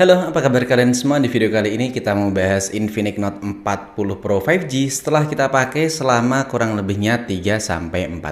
Halo, apa kabar kalian semua? Di video kali ini kita mau bahas Infinix Note 40 Pro 5G setelah kita pakai selama kurang lebihnya 3-4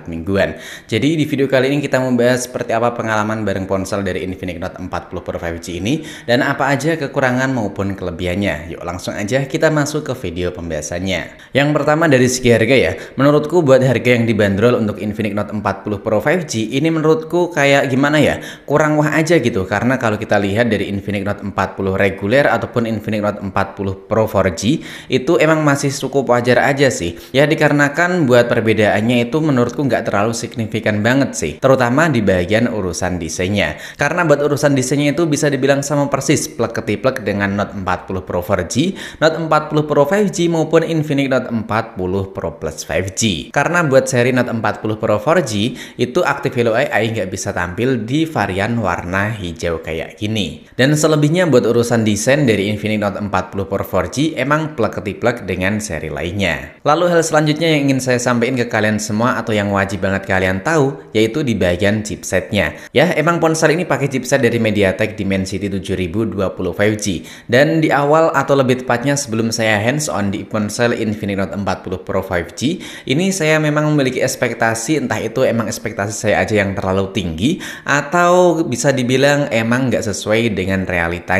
mingguan. Jadi di video kali ini kita mau bahas seperti apa pengalaman bareng ponsel dari Infinix Note 40 Pro 5G ini dan apa aja kekurangan maupun kelebihannya. Yuk langsung aja kita masuk ke video pembahasannya. Yang pertama dari segi harga ya, menurutku buat harga yang dibanderol untuk Infinix Note 40 Pro 5G ini menurutku kayak gimana ya, kurang wah aja gitu. Karena kalau kita lihat dari Infinix Note 40 reguler ataupun Infinix Note 40 Pro 4G itu emang masih cukup wajar aja sih ya, dikarenakan buat perbedaannya itu menurutku nggak terlalu signifikan banget sih, terutama di bagian urusan desainnya. Karena buat urusan desainnya itu bisa dibilang sama persis plek ketiplek dengan Note 40 Pro 4G, Note 40 Pro 5G maupun Infinix Note 40 Pro Plus 5G. Karena buat seri Note 40 Pro 4G itu Active Hello AI nggak bisa tampil di varian warna hijau kayak gini. Dan selebihnya buat urusan desain dari Infinix Note 40 Pro 4G emang plek ketiplek dengan seri lainnya. Lalu hal selanjutnya yang ingin saya sampaikan ke kalian semua atau yang wajib banget kalian tahu yaitu di bagian chipsetnya. Ya, emang ponsel ini pakai chipset dari MediaTek Dimensity 7020 5G. Dan di awal atau lebih tepatnya sebelum saya hands on di ponsel Infinix Note 40 Pro 5G, ini saya memang memiliki ekspektasi, entah itu emang ekspektasi saya aja yang terlalu tinggi atau bisa dibilang emang nggak sesuai dengan realitanya.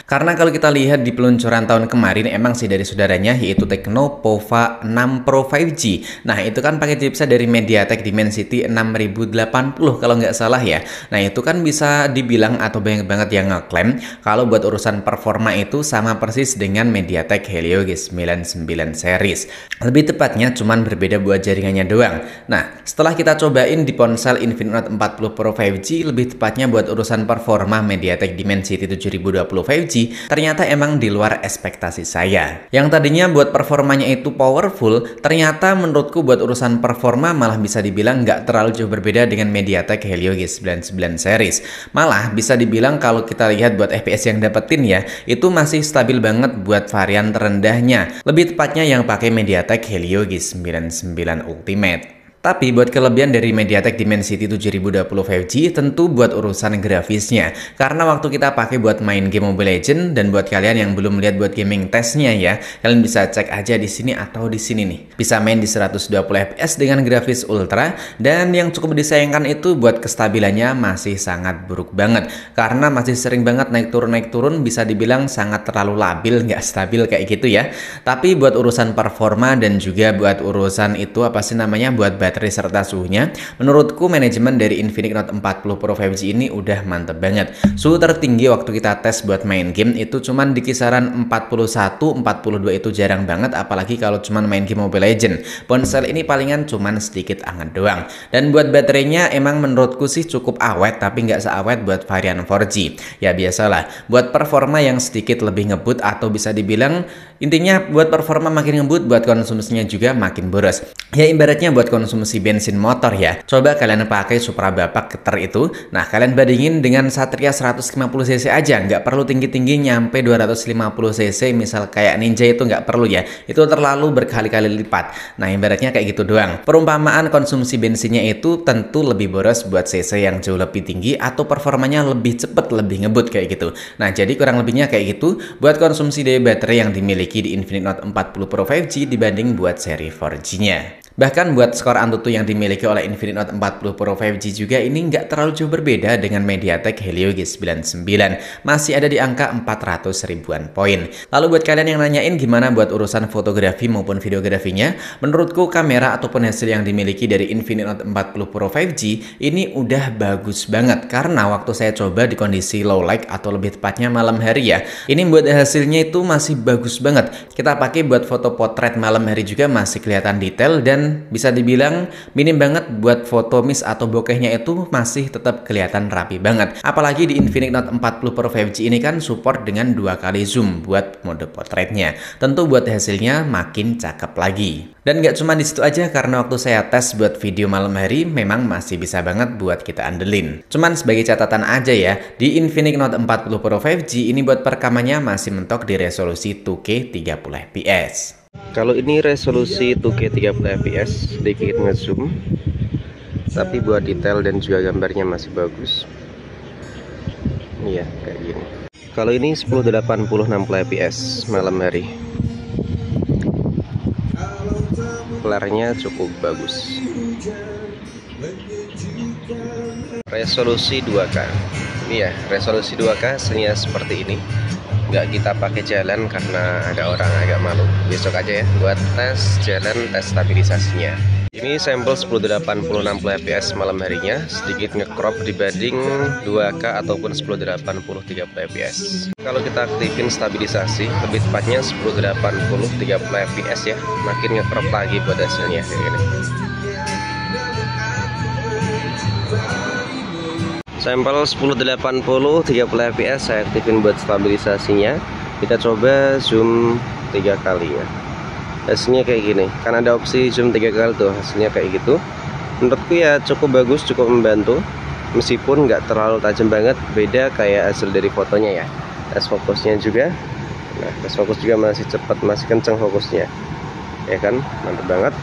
Karena kalau kita lihat di peluncuran tahun kemarin emang sih dari saudaranya yaitu Tecno Pova 6 Pro 5G. Nah itu kan pakai chipset dari MediaTek Dimensity 6080 kalau nggak salah ya. Nah itu kan bisa dibilang atau banyak banget yang ngeklaim kalau buat urusan performa itu sama persis dengan MediaTek Helio G99 series. Lebih tepatnya cuman berbeda buat jaringannya doang. Nah setelah kita cobain di ponsel Infinix Note 40 Pro 5G, lebih tepatnya buat urusan performa MediaTek Dimensity 7020 5G ternyata emang di luar ekspektasi saya. Yang tadinya buat performanya itu powerful, ternyata menurutku buat urusan performa malah bisa dibilang nggak terlalu jauh berbeda dengan MediaTek Helio G99 series. Malah bisa dibilang kalau kita lihat buat FPS yang dapetin ya, itu masih stabil banget buat varian terendahnya. Lebih tepatnya yang pakai MediaTek Helio G99 Ultimate. Tapi buat kelebihan dari MediaTek Dimensity 7020 5G tentu buat urusan grafisnya. Karena waktu kita pakai buat main game Mobile Legends, dan buat kalian yang belum lihat buat gaming testnya ya, kalian bisa cek aja di sini atau di sini nih. Bisa main di 120 fps dengan grafis ultra, dan yang cukup disayangkan itu buat kestabilannya masih sangat buruk banget. Karena masih sering banget naik turun bisa dibilang sangat terlalu labil, nggak stabil kayak gitu ya. Tapi buat urusan performa dan juga buat urusan itu apa sih namanya, buat baterai serta suhunya, menurutku manajemen dari Infinix Note 40 Pro 5G ini udah mantep banget. Suhu tertinggi waktu kita tes buat main game itu cuman di kisaran 41-42 itu jarang banget, apalagi kalau cuman main game Mobile Legends. Ponsel ini palingan cuman sedikit anget doang. Dan buat baterainya emang menurutku sih cukup awet, tapi nggak seawet buat varian 4G. Ya biasalah, buat performa yang sedikit lebih ngebut atau bisa dibilang intinya buat performa makin ngebut, buat konsumsinya juga makin boros. Ya ibaratnya buat konsumsi bensin motor ya. Coba kalian pakai Supra Bapak Keter itu. Nah kalian bandingin dengan Satria 150cc aja. Nggak perlu tinggi-tinggi nyampe 250cc. Misal kayak Ninja itu nggak perlu ya. Itu terlalu berkali-kali lipat. Nah ibaratnya kayak gitu doang. Perumpamaan konsumsi bensinnya itu tentu lebih boros buat cc yang jauh lebih tinggi atau performanya lebih cepet, lebih ngebut kayak gitu. Nah jadi kurang lebihnya kayak gitu buat konsumsi daya baterai yang dimiliki di Infinix Note 40 Pro 5G dibanding buat seri 4G-nya. Bahkan buat skor Antutu yang dimiliki oleh Infinix Note 40 Pro 5G juga ini nggak terlalu jauh berbeda dengan MediaTek Helio G99. Masih ada di angka 400 ribuan poin. Lalu buat kalian yang nanyain gimana buat urusan fotografi maupun videografinya, menurutku kamera ataupun hasil yang dimiliki dari Infinix Note 40 Pro 5G ini udah bagus banget. Karena waktu saya coba di kondisi low light atau lebih tepatnya malam hari ya, ini buat hasilnya itu masih bagus banget. Kita pakai buat foto potret malam hari juga masih kelihatan detail, dan bisa dibilang minim banget buat foto miss atau bokehnya itu masih tetap kelihatan rapi banget. Apalagi di Infinix Note 40 Pro 5G ini kan support dengan 2 kali zoom buat mode potretnya. Tentu buat hasilnya makin cakep lagi. Dan nggak cuma di situ aja, karena waktu saya tes buat video malam hari memang masih bisa banget buat kita andelin. Cuman sebagai catatan aja ya, di Infinix Note 40 Pro 5G ini buat perekamannya masih mentok di resolusi 2K 30 fps. Kalau ini resolusi 2K 30 fps, sedikit ngezoom, tapi buat detail dan juga gambarnya masih bagus. Iya, kayak gini. Kalau ini 1080 60 fps malam hari. Layarnya cukup bagus. Resolusi 2K. Ini ya, resolusi 2K hasilnya seperti ini. Nggak kita pakai jalan karena ada orang agak malu. Besok aja ya buat tes jalan, tes stabilisasinya. Ini sampel 1080 60 fps malam harinya, sedikit ngecrop dibanding 2K ataupun 1080 30 fps. Kalau kita aktifin stabilisasi, lebih tepatnya 1080 30 fps ya, makin ngecrop lagi buat hasilnya kayak gini. Sampel 1080 30 fps saya aktifin buat stabilisasinya. Kita coba zoom 3 kali ya. Hasilnya kayak gini. Kan ada opsi zoom 3 kali tuh, hasilnya kayak gitu. Menurutku ya cukup bagus, cukup membantu. Meskipun nggak terlalu tajam banget, beda kayak hasil dari fotonya ya. Tes fokusnya juga. Nah, tes fokus juga masih cepat, masih kenceng fokusnya. Ya kan, mantap banget.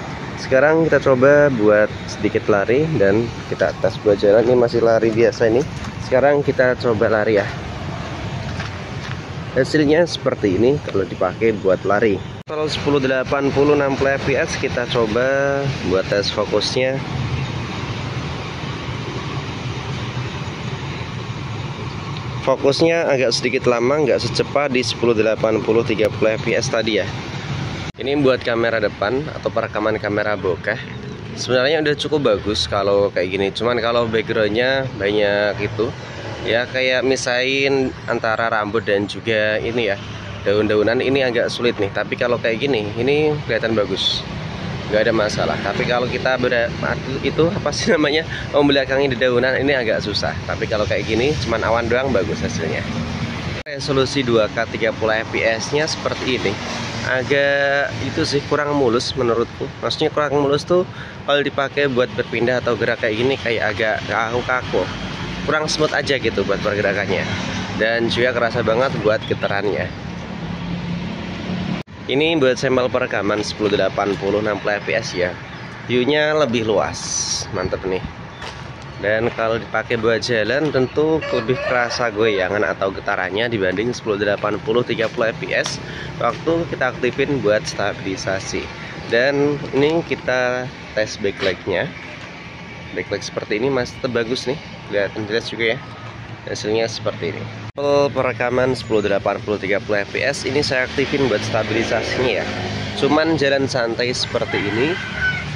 Sekarang kita coba buat sedikit lari dan kita tes buat jalan. Ini masih lari biasa ini. Sekarang kita coba lari ya. Hasilnya seperti ini kalau dipakai buat lari. Kalau 1080 60 fps kita coba buat tes fokusnya. Fokusnya agak sedikit lama, nggak secepat di 1080 30 fps tadi ya. Ini buat kamera depan atau perekaman kamera bokeh. Sebenarnya udah cukup bagus kalau kayak gini. Cuman kalau backgroundnya banyak itu, ya kayak misain antara rambut dan juga ini ya daun-daunan, ini agak sulit nih. Tapi kalau kayak gini, ini kelihatan bagus, nggak ada masalah. Tapi kalau kita itu apa sih namanya, membelakangi dedaunan, ini agak susah. Tapi kalau kayak gini, cuman awan doang, bagus hasilnya. Resolusi 2K 30 fps nya seperti ini. Agak itu sih kurang mulus menurutku. Maksudnya kurang mulus tuh kalau dipakai buat berpindah atau gerak kayak gini, kayak agak kaku-kaku, kurang smooth aja gitu buat pergerakannya. Dan juga kerasa banget buat getarannya. Ini buat sampel perekaman 1080 60 fps ya. View-nya lebih luas, mantep nih. Dan kalau dipakai buat jalan tentu lebih kerasa goyangan atau getarannya dibanding 1080 30 fps waktu kita aktifin buat stabilisasi. Dan ini kita tes backlight-nya. Backlight seperti ini masih tetap bagus nih, kelihatan jelas juga ya. Hasilnya seperti ini. Perekaman 1080 30 fps ini saya aktifin buat stabilisasinya ya. Cuman jalan santai seperti ini.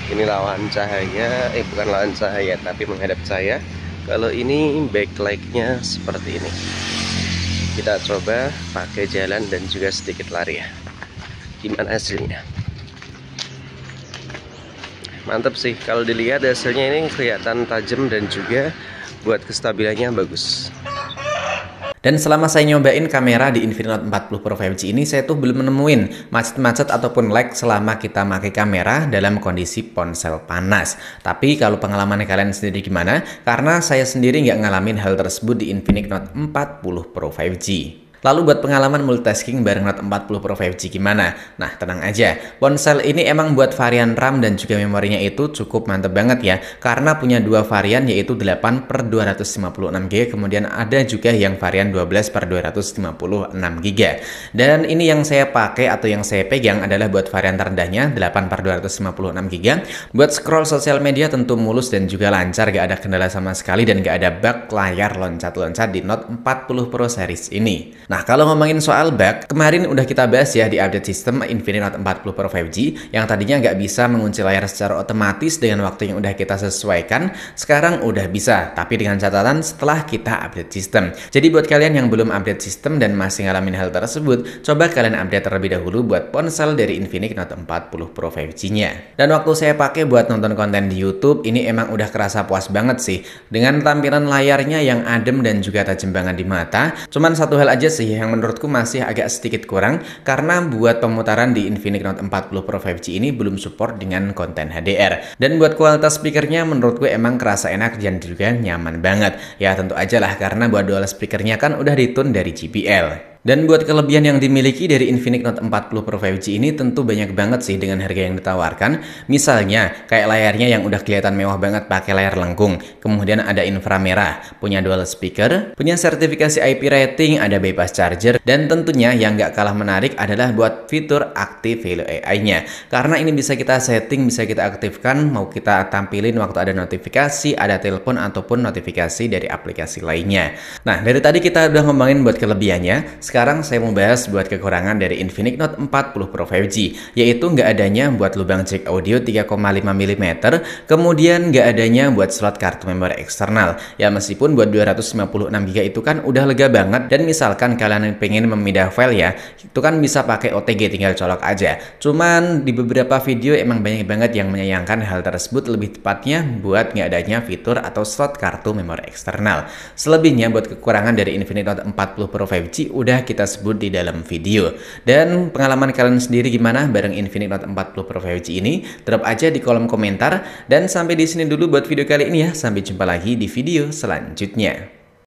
Ini lawan cahaya, bukan lawan cahaya tapi menghadap cahaya. Kalau ini backlight-nya seperti ini. Kita coba pakai jalan dan juga sedikit lari ya. Gimana hasilnya? Mantap sih, kalau dilihat hasilnya ini kelihatan tajam dan juga buat kestabilannya bagus. Dan selama saya nyobain kamera di Infinix Note 40 Pro 5G ini, saya tuh belum menemuin macet-macet ataupun lag selama kita pakai kamera dalam kondisi ponsel panas. Tapi kalau pengalaman kalian sendiri gimana? Karena saya sendiri nggak ngalamin hal tersebut di Infinix Note 40 Pro 5G. Lalu buat pengalaman multitasking bareng Note 40 Pro 5G gimana? Nah, tenang aja. Ponsel ini emang buat varian RAM dan juga memorinya itu cukup mantep banget ya. Karena punya dua varian yaitu 8/256GB, kemudian ada juga yang varian 12/256GB. Dan ini yang saya pakai atau yang saya pegang adalah buat varian terendahnya 8/256GB. Buat scroll sosial media tentu mulus dan juga lancar, gak ada kendala sama sekali dan gak ada bug layar loncat-loncat di Note 40 Pro series ini. Nah, kalau ngomongin soal bug, kemarin udah kita bahas ya di update sistem Infinix Note 40 Pro 5G yang tadinya nggak bisa mengunci layar secara otomatis dengan waktu yang udah kita sesuaikan, sekarang udah bisa, tapi dengan catatan setelah kita update sistem. Jadi buat kalian yang belum update sistem dan masih ngalamin hal tersebut, coba kalian update terlebih dahulu buat ponsel dari Infinix Note 40 Pro 5G-nya. Dan waktu saya pakai buat nonton konten di YouTube, ini emang udah kerasa puas banget sih dengan tampilan layarnya yang adem dan juga tajam banget di mata. Cuman satu hal aja sih yang menurutku masih agak sedikit kurang, karena buat pemutaran di Infinix Note 40 Pro 5G ini belum support dengan konten HDR. Dan buat kualitas speakernya menurutku emang kerasa enak dan juga nyaman banget. Ya tentu aja lah karena buat dual speakernya kan udah ditune dari JBL. Dan buat kelebihan yang dimiliki dari Infinix Note 40 Pro 5G ini tentu banyak banget sih dengan harga yang ditawarkan. Misalnya kayak layarnya yang udah kelihatan mewah banget pakai layar lengkung. Kemudian ada inframerah, punya dual speaker, punya sertifikasi IP rating, ada bypass charger. Dan tentunya yang nggak kalah menarik adalah buat fitur Active Hello AI-nya. Karena ini bisa kita setting, bisa kita aktifkan, mau kita tampilin waktu ada notifikasi, ada telepon ataupun notifikasi dari aplikasi lainnya. Nah, dari tadi kita udah ngomongin buat kelebihannya. Sekarang saya mau bahas buat kekurangan dari Infinix Note 40 Pro 5G, yaitu nggak adanya buat lubang jack audio 3,5 mm, kemudian nggak adanya buat slot kartu memori eksternal. Ya meskipun buat 256 GB itu kan udah lega banget, dan misalkan kalian pengen memindah file ya, itu kan bisa pakai OTG, tinggal colok aja. Cuman di beberapa video emang banyak banget yang menyayangkan hal tersebut, lebih tepatnya buat nggak adanya fitur atau slot kartu memori eksternal. Selebihnya buat kekurangan dari Infinix Note 40 Pro 5G udah kita sebut di dalam video. Dan pengalaman kalian sendiri gimana bareng Infinix Note 40 Pro 5G ini? Drop aja di kolom komentar. Dan sampai di sini dulu buat video kali ini ya. Sampai jumpa lagi di video selanjutnya.